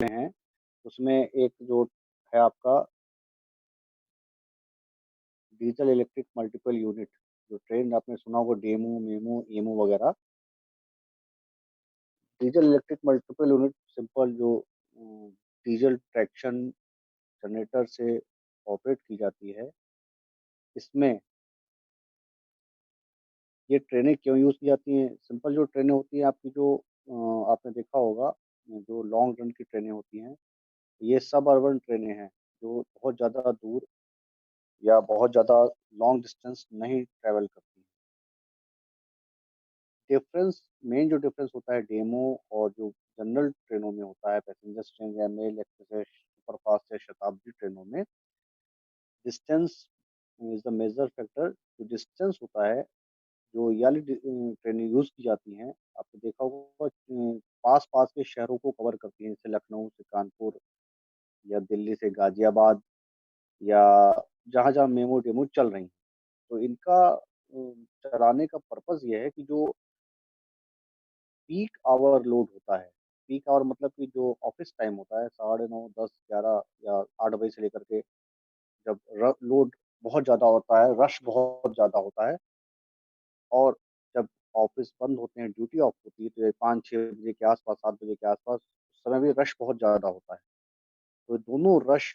हैं, उसमें एक जो है आपका डीज़ल इलेक्ट्रिक मल्टीपल यूनिट, जो ट्रेन आपने सुना होगा डेमू, मेमू, एमू वगैरह। Diesel electric multiple unit simple जो डीज़ल ट्रैक्शन जनरेटर से ऑपरेट की जाती है। इसमें ये ट्रेनें क्यों यूज़ की जाती हैं? सिंपल जो ट्रेनें होती हैं आपकी जो आपने देखा होगा जो लॉन्ग रन की ट्रेनें होती हैं, ये सब अर्बन ट्रेनें हैं, जो बहुत ज़्यादा दूर या बहुत ज़्यादा लॉन्ग डिस्टेंस नहीं ट्रैवल करती हैं। डिफरेंस मेन जो डिफरेंस होता है डेमू और जो जनरल ट्रेनों में होता है, पैसेंजर ट्रेन या मेल एक्सप्रेस, सुपरफास्ट या शताब्दी ट्रेनों में, distance is the major factor. जो डिस्टेंस होता है, जो ये वाली ट्रेनें यूज़ की जाती हैं, आपने देखा होगा पास-पास के शहरों को कवर करती हैं, जैसे लखनऊ से कानपुर या दिल्ली से गाज़ियाबाद या जहाँ-जहाँ मेमू, डेमू चल रही हैं। तो इनका चलाने का पर्पज़ ये है कि जो पीक आवर लोड होता है, पीक आवर मतलब कि जो ऑफ़िस टाइम होता है, साढ़े 9, 10, 11 या 8 बजे से लेकर के जब लोड बहुत ज़्यादा होता है, रश बहुत ज़्यादा होता है और जब ऑफ़िस बंद होते हैं, ड्यूटी ऑफ होती है, तो ये 5-6 बजे के आस-पास, 7 बजे के आस-पास, उस समय भी रश बहुत ज़्यादा होता है। तो दोनों रश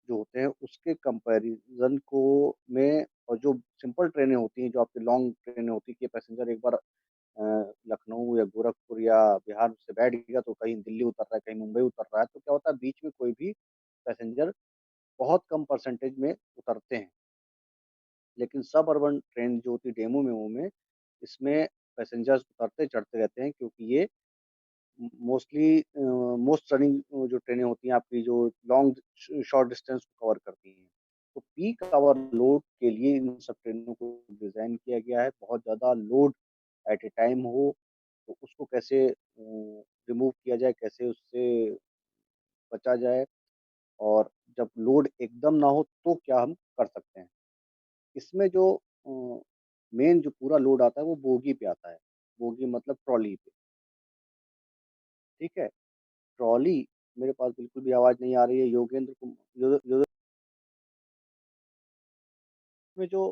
जो होते हैं, उसके कंपैरिज़न को में और जो सिंपल ट्रेनें होती हैं, जो आपकी लॉन्ग ट्रेनें होती हैं कि पैसेंजर एक बार अ, लखनऊ या गोरखपुर या बिहार से बैठ गया तो कहीं दिल्ली उतर रहा है, कहीं मुंबई उतर रहा है, तो क्या होता है बीच में कोई भी पैसेंजर बहुत कम परसेंटेज में उतरते हैं। लेकिन सब अर्बन ट्रेन जो होती है डेमू मेमू में, इसमें पैसेंजर्स उतरते-चढ़ते रहते हैं क्योंकि ये मोस्टली मोस्ट रनिंग जो ट्रेनें होती हैं आपकी जो लॉन्ग शॉर्ट डिस्टेंस को कवर करती हैं। तो पीक आवर लोड के लिए इन सब ट्रेनों को डिज़ाइन किया गया है। बहुत ज़्यादा लोड एट ए टाइम हो, तो उसको कैसे रिमूव किया जाए, कैसे उससे बचा जाए और जब लोड एकदम ना हो तो क्या हम कर सकते हैं। इसमें जो मेन जो पूरा लोड आता है वो बोगी पे आता है। बोगी मतलब ट्रॉली पे, ठीक है? ट्रॉली मेरे पास बिल्कुल भी आवाज़ नहीं आ रही है। योगेंद्र कुम यो यो में जो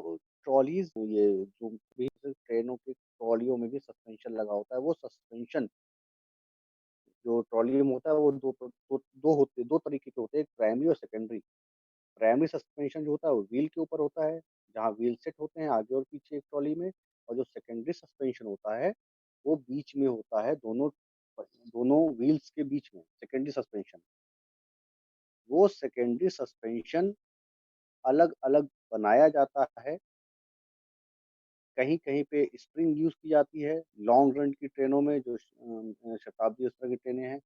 ट्रॉलीज़ ये जो भी ट्रेनों की ट्रॉलियों में भी सस्पेंशन लगा होता है, वो सस्पेंशन जो ट्रॉली में होता है वो 2 तरीके के होते हैं, एक प्राइमरी और सेकेंडरी। प्राइमरी सस्पेंशन जो होता है वो व्हील के ऊपर होता है, जहाँ व्हील सेट होते हैं आगे और पीछे एक ट्रॉली में और जो सेकेंडरी सस्पेंशन होता है, वो बीच में होता है दोनों व्हील्स के बीच में, सेकेंडरी सस्पेंशन। वो सेकेंडरी सस्पेंशन अलग-अलग बनाया जाता है, कहीं-कहीं पे स्प्रिंग यूज़ की जाती है, लॉन्ग रन की ट्रेनों में जो शताब्दी उस तरह की ट्रेनें हैं,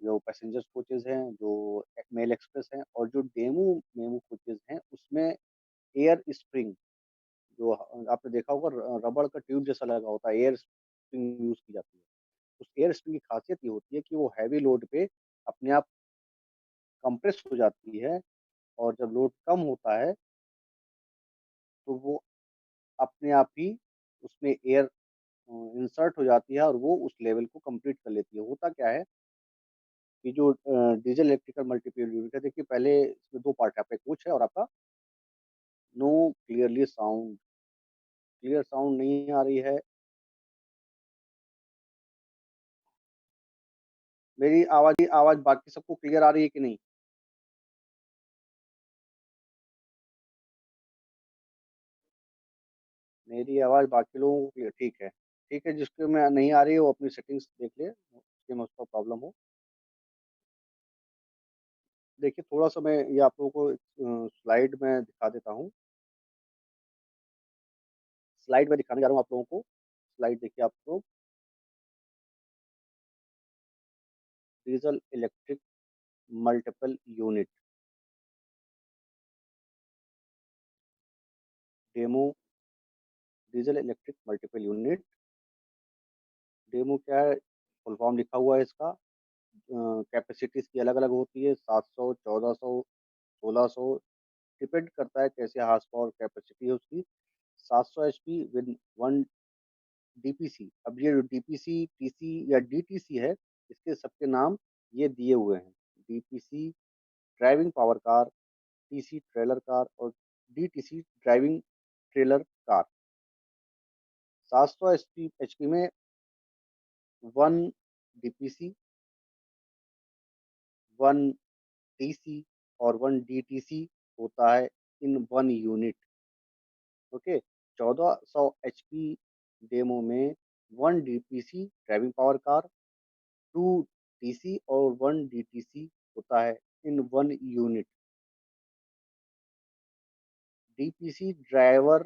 जो पैसेंजर्स कोचेज़ हैं, जो मेल एक्सप्रेस हैं और जो डेमू मेमू कोचेज़ हैं, उसमें एयर स्प्रिंग जो आपने देखा होगा रबड़ का ट्यूब जैसा लगा होता है, एयर स्प्रिंग यूज़ की जाती है। उस एयर स्प्रिंग की खासियत ये होती है कि वो हैवी लोड पे अपने आप कंप्रेस हो जाती है और जब लोड कम होता है, तो वो अपने आप ही उसमें एयर इंसर्ट हो जाती है और वो उस लेवल को कंप्लीट कर लेती है। होता क्या है कि जो डीज़ल इलेक्ट्रिकल मल्टीपल यूनिट है, देखिए पहले इसमें 2 पार्ट है, आपका कोच है और आपका no clearly sound clear sound नहीं आ रही है। मेरी आवाज़ बाकी सबको क्लियर आ रही है कि नहीं? मेरी आवाज़ बाकी लोगों को क्लियर ठीक है। ठीक है, जिसको में नहीं आ रही है वो अपनी सेटिंग्स देख ले, उसके में उसको प्रॉब्लम हो। देखिए थोड़ा-सा मैं ये आप लोगों को स्लाइड में दिखा देता हूँ। स्लाइड में दिखाने जा रहा हूँ आप लोगों को। स्लाइड देखिए आप लोग, diesel electric multiple unit, demo diesel electric multiple unit, demo क्या है? फुल फॉर्म लिखा हुआ है इसका। कैपेसिटी इसकी अलग-अलग होती है 700, 1400, 1600 डिपेंड करता है कैसे हॉर्स पावर कैपेसिटी है उसकी। 700 एचपी विद 1 डीपीसी। अब ये जो डीपीसी, टीसी या डीटीसी है, इसके सबके नाम ये दिए हुए हैं। DPC driving power car, TC trailer car और DTC driving trailer car. 700 HP में 1 डीपीसी, 1 टीसी और 1 डीटीसी होता है इन 1 यूनिट। ओके, 1400 एचपी डेमो में 1 DPC driving power car, 2 TC और 1 डीटीसी होता है इन 1 unit. DPC driving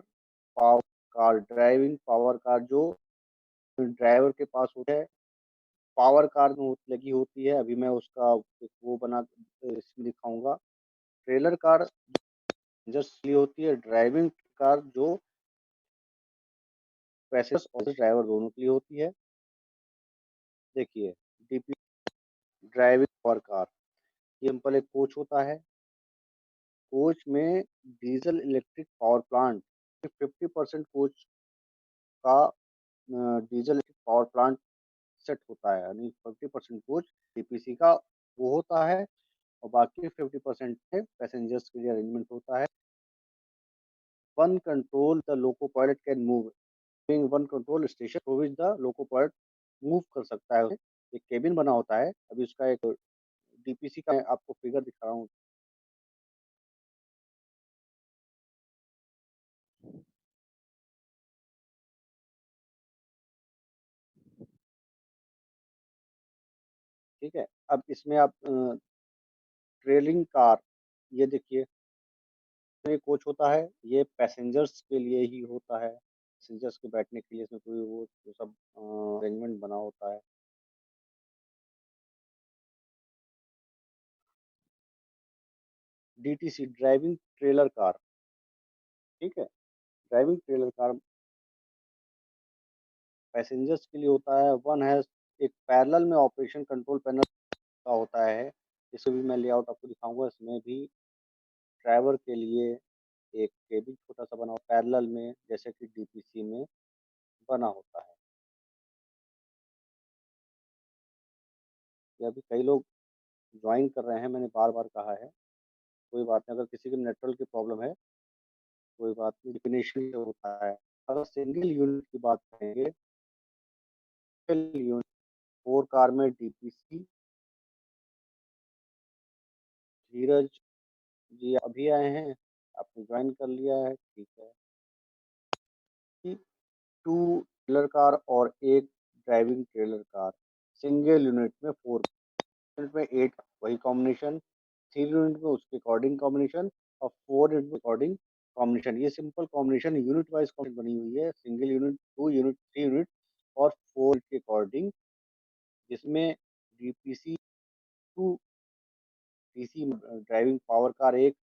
power car जो ड्राइवर के पास होता है, पावर कार में लगी होती है। अभी मैं उसका एक वो बना इसमें दिखाऊंगा। ट्रेलर कार जस्ट लिए होती है। ड्राइविंग कार जो पैसेंजर्स और ड्राइवर दोनों के लिए होती है। देखिए, डीपी ड्राइविंग पावर कार, ये सिंपल एक कोच होता है। कोच में diesel electric power plant 50% coach का diesel electric power plant set होता है, यानी 50% कोच डीपीसी का वो होता है और बाकी 50% में पैसेंजर्स के लिए अरेंजमेंट होता है। One control the loco pilot can move, one control station through which the loco pilot move कर सकता है। एक केबिन बना होता है। अभी उसका एक डीपीसी का मैं आपको फिगर दिखा रहा हूँ। ठीक है, अब इसमें आप ट्रेलिंग कार, ये देखिए, ये कोच होता है, ये पैसेंजर्स के लिए ही होता है। पैसेंजर्स के बैठने के लिए इसमें कोई वो वो सब अरेंजमेंट बना होता है। डीटीसी ड्राइविंग ट्रेलर कार, ठीक है, ड्राइविंग ट्रेलर कार पैसेंजर्स के लिए होता है। वन है, एक पैरेलल में ऑपरेशन कंट्रोल पैनल का होता है। इसे भी मैं लेआउट आपको दिखाऊंगा। इसमें भी ड्राइवर के लिए एक केबिन छोटा सा बना पैरेलल में, जैसे कि डीपीसी में बना होता है। ये अभी कई लोग ज्वाइन कर रहे हैं, मैंने बार बार कहा है। कोई बात नहीं, अगर किसी के नेटवर्क की प्रॉब्लम है, कोई बात नहीं, डिफिनेशन होता है। अगर सिंगल यूनिट की बात करेंगे, सिंगल यूनिट 4 कार में डीपीसी। धीरज जी अभी आए हैं, आपने ज्वाइन कर लिया है, ठीक है। 2 ट्रेलर कार और एक driving trailer car, single unit में 4, यूनिट में 8, वही कॉम्बिनेशन। 3 यूनिट में उसके अकॉर्डिंग कॉम्बिनेशन और 4 यूनिट में अकॉर्डिंग कॉम्बिनेशन। ये simple combination unit wise combination बनी हुई है। सिंगल यूनिट, 2 यूनिट, 3 यूनिट और 4 के अकॉर्डिंग, जिसमें DPC 2 TC driving power car एक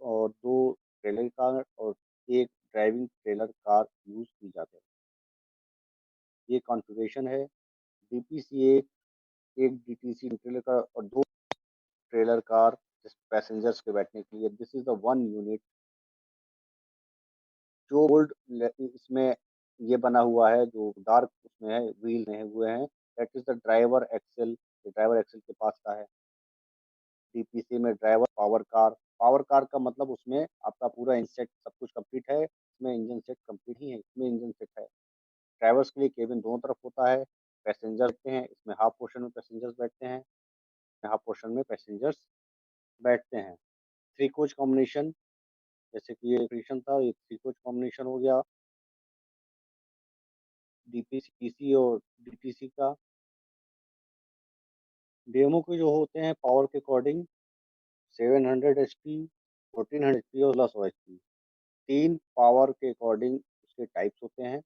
और 2 ट्रेलर कार और एक ड्राइविंग ट्रेलर कार यूज की जाती है। ये कॉन्फ़िगरेशन है। डीपीसी एक डीटीसी ट्रेलर कार और 2 ट्रेलर कार पैसेंजर्स के बैठने के लिए। This is the one unit जो ओल्ड इसमें ये बना हुआ है, जो डार्क उसमें है, व्हील बने हुए हैं, that is the driver axle. Driver axle के पास का है। डीपीसी में driver power car. Power car का मतलब उसमें आपका पूरा इंसेट सब कुछ कंप्लीट है। इसमें इंजन सेट कंप्लीट ही है, इसमें इंजन सेट है। ड्राइवर्स के लिए केबिन दोनों तरफ होता है। पैसेंजर बैठते हैं इसमें, हाफ पोर्शन में पैसेंजर्स बैठते हैं, हाफ पोर्शन में पैसेंजर्स बैठते हैं। थ्री कोच कॉम्बिनेशन, जैसे कि ये ऑपरेशन था, ये थ्री कोच कॉम्बिनेशन हो गया डीपीसी पीसी और डीटीसी का। डेमो के जो होते हैं पावर के अकॉर्डिंग 700 एचपी, 1400 एचपी और 1600 एचपी, तीन पावर के अकॉर्डिंग उसके टाइप्स होते हैं।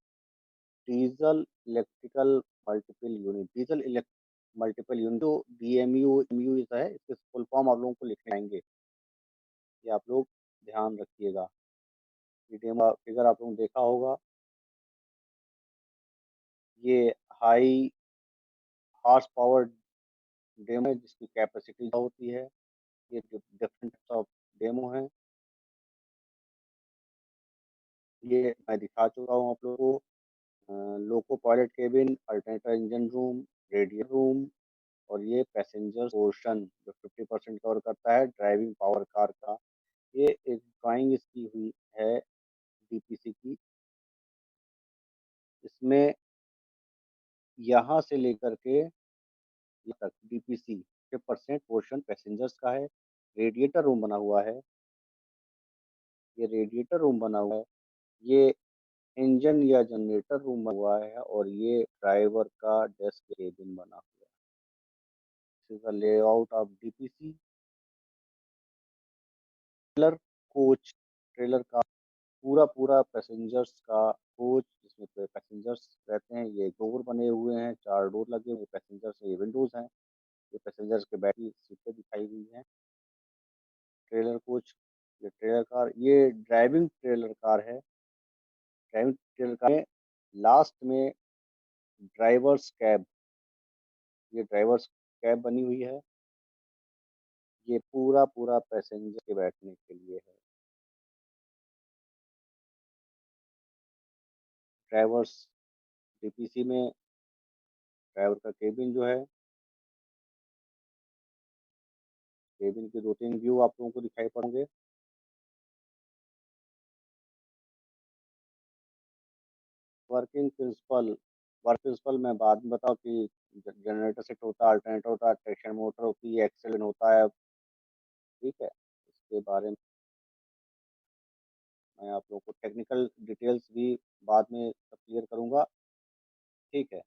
Diesel electrical multiple unit, diesel multiple unit जो डीएमयू एमयू है, इसके फुल फॉर्म आप लोगों को लिखने आएंगे, ये आप लोग ध्यान रखिएगा। ये डेमो फिगर आप लोगों ने देखा होगा। ये हाई हॉर्स पावर डेमो है, जिसकी कैपेसिटी होती है। ये डिफरेंट ऑफ डेमो है, ये मैं दिखा चुका हूँ आप लोगों को। Loco pilot cabin, alternator engine room, radio room, और ये पैसेंजर पोर्शन जो 50% कवर करता है ड्राइविंग पावर कार का। ये एक ड्राइंग इसकी हुई है डीपीसी की। इसमें यहाँ से लेकर के यहाँ तक डीपीसी 50% पोर्शन पैसेंजर्स का है। रेडिएटर रूम बना हुआ है, ये रेडिएटर रूम बना हुआ है। ये इंजन या जनरेटर रूम बना हुआ है और ये ड्राइवर का डेस्क केबिन बना हुआ है। This is the layout of DPC. Trailer coach, trailer का पूरा पैसेंजर्स का कोच जिसमें पैसेंजर्स रहते हैं। ये डोर बने हुए हैं, 4 डोर लगे हुए पैसेंजर्स, ये विंडोज़ हैं। ये पैसेंजर्स के बैठ की सीटें दिखाई गई हैं। ट्रेलर कोच, ये ट्रेलर कार, ये ड्राइविंग ट्रेलर कार है। ड्राइविंग ट्रेलर कार में लास्ट में ड्राइवर्स कैब, ये ड्राइवर्स कैब बनी हुई है। ये पूरा पैसेंजर के बैठने के लिए है। ड्राइवर्स डीपीसी में ड्राइवर का केबिन जो है, केबिन के 2-3 व्यू आप लोगों को दिखाई पड़ेंगे। वर्किंग प्रिंसिपल, वर्क प्रिंसिपल मैं बाद में बताऊँ कि जनरेटर सेट होता है, अल्टरनेटर होता है, ट्रैक्शन मोटर होती है, एक्सेल होता है, ठीक है? इसके बारे में मैं आप लोगों को टेक्निकल डिटेल्स भी बाद में सब क्लियर करूँगा, ठीक है?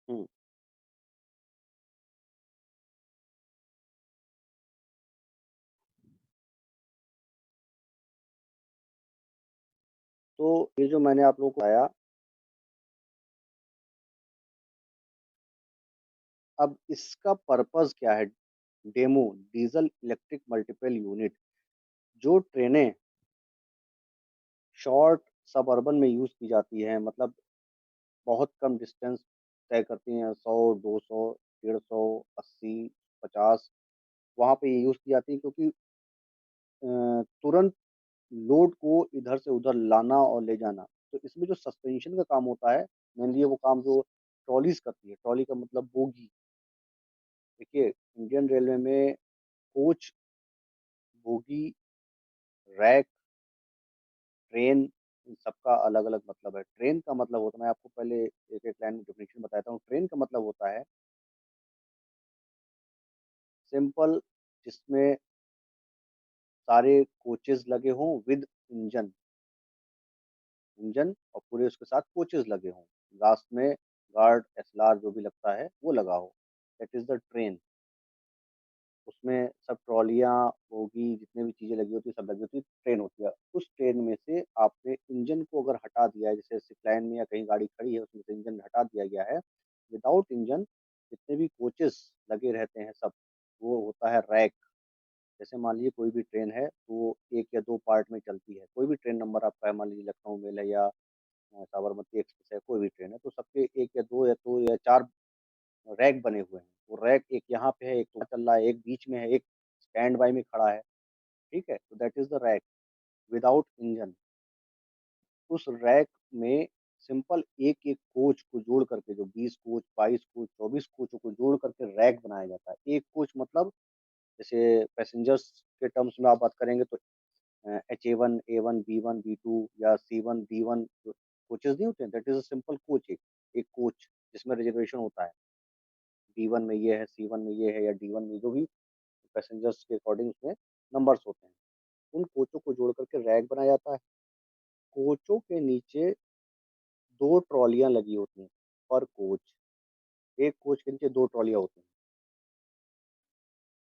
हुँ, तो ये जो मैंने आप लोगों को बताया, अब इसका पर्पज़ क्या है? Demo diesel electric multiple unit, जो ट्रेनें शॉर्ट सबअर्बन में यूज़ की जाती हैं, मतलब बहुत कम डिस्टेंस तय करती हैं, 100, 200, 150, 80, 50, वहाँ पे ये यूज़ की जाती है क्योंकि तुरंत लोड को इधर से उधर लाना और ले जाना। तो इसमें जो सस्पेंशन का काम होता है, मेनली वो काम जो ट्रॉलीज़ करती है, ट्रॉली का मतलब बोगी। देखिए, इंडियन रेलवे में कोच, बोगी, रैक, ट्रेन, इन सबका अलग-अलग मतलब है। ट्रेन का मतलब होता है, मैं आपको पहले एक-एक लाइन में डेफिनेशन बताता हूँ। ट्रेन का मतलब होता है सिंपल, जिसमें सारे कोचेज़ लगे हों विद इंजन, इंजन और पूरे उसके साथ कोचेज़ लगे हों। लास्ट में गार्ड, एसएलआर जो भी लगता है, वो लगा हो। That is the train. उसमें सब ट्रॉलियाँ, बोगी जितनी भी चीज़ें लगी होती हैं, सब लगी होती है, ट्रेन होती है। उस ट्रेन में से आपने इंजन को अगर हटा दिया है, जैसे सिक लाइन में या कहीं गाड़ी खड़ी है, उसमें से इंजन हटा दिया गया है, विदाउट इंजन जितने भी कोचेज़ लगे रहते हैं सब, वो होता है रैक। जैसे मान लीजिए कोई भी ट्रेन है, तो वो 1 या 2 पार्ट में चलती है। कोई भी ट्रेन नंबर आपका है, मान लीजिए लखनऊ मेल है या साबरमती एक्सप्रेस है, कोई भी ट्रेन है, तो सबके 1 या 2 या 4 रैक बने हुए हैं। वो रैक एक यहाँ पे है, एक तो चल रहा है, एक बीच में है, एक स्टैंड बाय में खड़ा है, ठीक है? तो that is the rack without engine. उस रैक में सिंपल एक-एक कोच को जोड़ करके, जो 20 कोच, 22 कोच, 24 कोचों को जोड़ करके रैक बनाया जाता है। एक कोच मतलब जैसे पैसेंजर्स के टर्म्स में आप बात करेंगे तो एच-ए-1, ए-1, बी-1, बी-2 या सी-1, डी-1 जो कोचेज़ नहीं होते हैं, that is a simple coach एक, एक कोच जिसमें रिज़र्वेशन होता है। बी-1 में ये है, सी-1 में ये है या डी-1 में जो भी पैसेंजर्स के अकॉर्डिंग उसमें नंबर्स होते हैं। उन कोचों को जोड़ करके रैक बनाया जाता है। कोचों के नीचे 2 ट्रॉलियाँ लगी होती हैं पर कोच। एक कोच के नीचे 2 ट्रॉलियाँ होती हैं।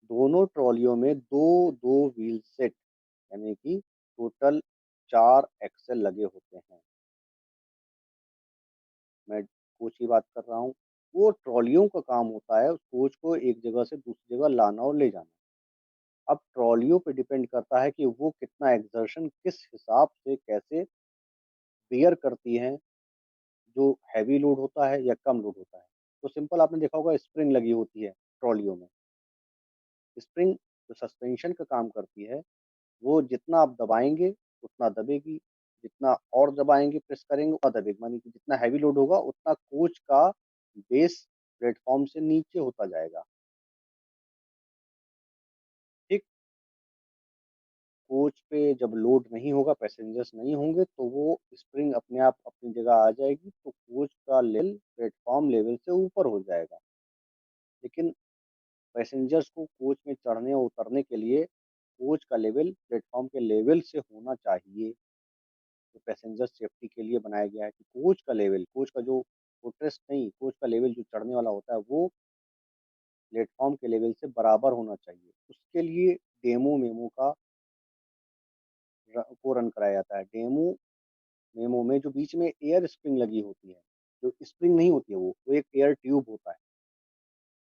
दोनों ट्रॉलियों में 2-2 व्हील सेट, यानी कि टोटल 4 एक्सेल लगे होते हैं। मैं कोच की बात कर रहा हूँ। वो ट्रॉलियों का काम होता है उस कोच को एक जगह से दूसरी जगह लाना और ले जाना। अब ट्रॉलियों पे डिपेंड करता है कि वो कितना एक्सर्शन किस हिसाब से कैसे बेयर करती हैं, जो हैवी लोड होता है या कम लोड होता है। तो सिंपल आपने देखा होगा स्प्रिंग लगी होती है ट्रॉलियों में। स्प्रिंग जो सस्पेंशन का काम करती है, वो जितना आप दबाएँगे उतना दबेगी, जितना और दबाएँगे, प्रेस करेंगे उतना दबेगा, माने कि जितना हैवी लोड होगा उतना कोच का बेस प्लेटफ़ॉर्म से नीचे होता जाएगा, ठीक? कोच पे जब लोड नहीं होगा, पैसेंजर्स नहीं होंगे, तो वो स्प्रिंग अपने आप अपनी जगह आ जाएगी, तो कोच का लेवल प्लेटफ़ॉर्म लेवल से ऊपर हो जाएगा। लेकिन पैसेंजर्स को कोच में चढ़ने और उतरने के लिए कोच का लेवल प्लेटफ़ॉर्म के लेवल से होना चाहिए। जो पैसेंजर सेफ्टी के लिए बनाया गया है कि कोच का लेवल, कोच का जो फुटरेस्ट नहीं, कोच का लेवल जो चढ़ने वाला होता है, वो प्लेटफ़ॉर्म के लेवल से बराबर होना चाहिए। उसके लिए डेमो मेमो का को रन कराया जाता है। डेमो मेमो में जो बीच में एयर स्प्रिंग लगी होती है, जो स्प्रिंग नहीं होती है वो एक एयर ट्यूब होता है।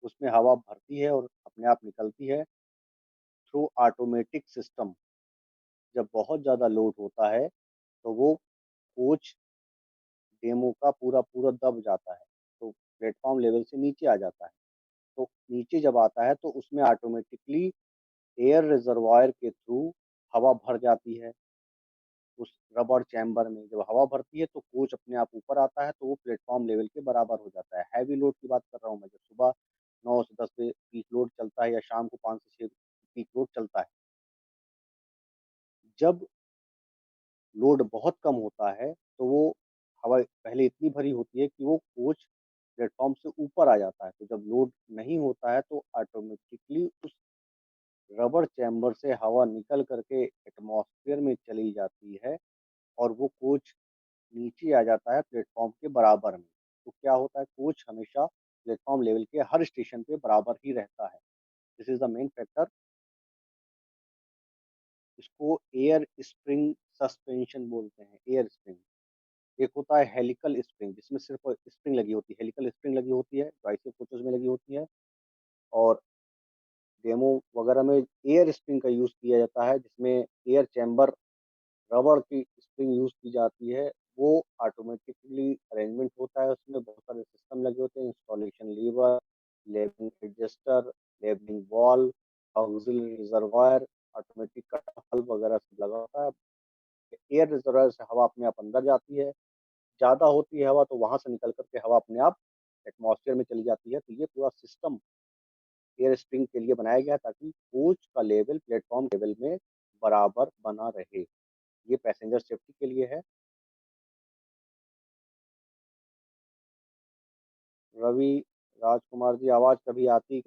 उसमें हवा भरती है और अपने आप निकलती है थ्रू ऑटोमेटिक सिस्टम। जब बहुत ज़्यादा लोड होता है, तो वो कोच डेमो का पूरा-पूरा दब जाता है, तो प्लेटफ़ॉर्म लेवल से नीचे आ जाता है। तो नीचे जब आता है तो उसमें ऑटोमेटिकली एयर रिजर्वायर के थ्रू हवा भर जाती है उस रबर चैम्बर में। जब हवा भरती है तो कोच अपने आप ऊपर आता है, तो वो प्लेटफ़ॉर्म लेवल के बराबर हो जाता है। हैवी लोड की बात कर रहा हूँ मैं, जब सुबह 9 से 10 बजे पीक लोड चलता है या शाम को 5 से 6 पीक लोड चलता है। जब लोड बहुत कम होता है, तो वो हवा पहले इतनी भरी होती है कि वो कोच प्लेटफ़ॉर्म से ऊपर आ जाता है। तो जब लोड नहीं होता है तो ऑटोमेटिकली उस रबर चैम्बर से हवा निकल कर के एटमॉस्फेयर में चली जाती है और वो कोच नीचे आ जाता है प्लेटफ़ॉर्म के बराबर में। तो क्या होता है, कोच हमेशा प्लेटफ़ॉर्म लेवल के हर स्टेशन पे बराबर ही रहता है। This is the main factor. इसको एयर स्प्रिंग सस्पेंशन बोलते हैं, एयर स्प्रिंग। एक होता है हेलिकल स्प्रिंग, जिसमें सिर्फ़ स्प्रिंग लगी होती है, हेलिकल स्प्रिंग लगी होती है, जो ऐसे कोचेज़ में लगी होती है। और डेमो वगैरह में एयर स्प्रिंग का यूज़ किया जाता है, जिसमें एयर चैम्बर रबड़ की स्प्रिंग यूज़ की जाती है। वो ऑटोमेटिकली अरेंजमेंट होता है, उसमें बहुत सारे सिस्टम लगे होते हैं, installation lever, levelling adjuster, levelling valve, auxiliary reservoir, automatic cut valve वगैरह सब लगा होता है। एयर रिजर्वायर से हवा अपने आप अंदर जाती है, ज़्यादा होती है हवा तो वहाँ से निकल कर के हवा अपने आप एटमॉस्फेयर में चली जाती है। तो ये पूरा सिस्टम एयर स्प्रिंग के लिए बनाया गया है, ताकि कोच का लेवल प्लेटफ़ॉर्म लेवल में बराबर बना रहे। ये पैसेंजर सेफ्टी के लिए है। रवि राजकुमार जी, आवाज़ कभी आती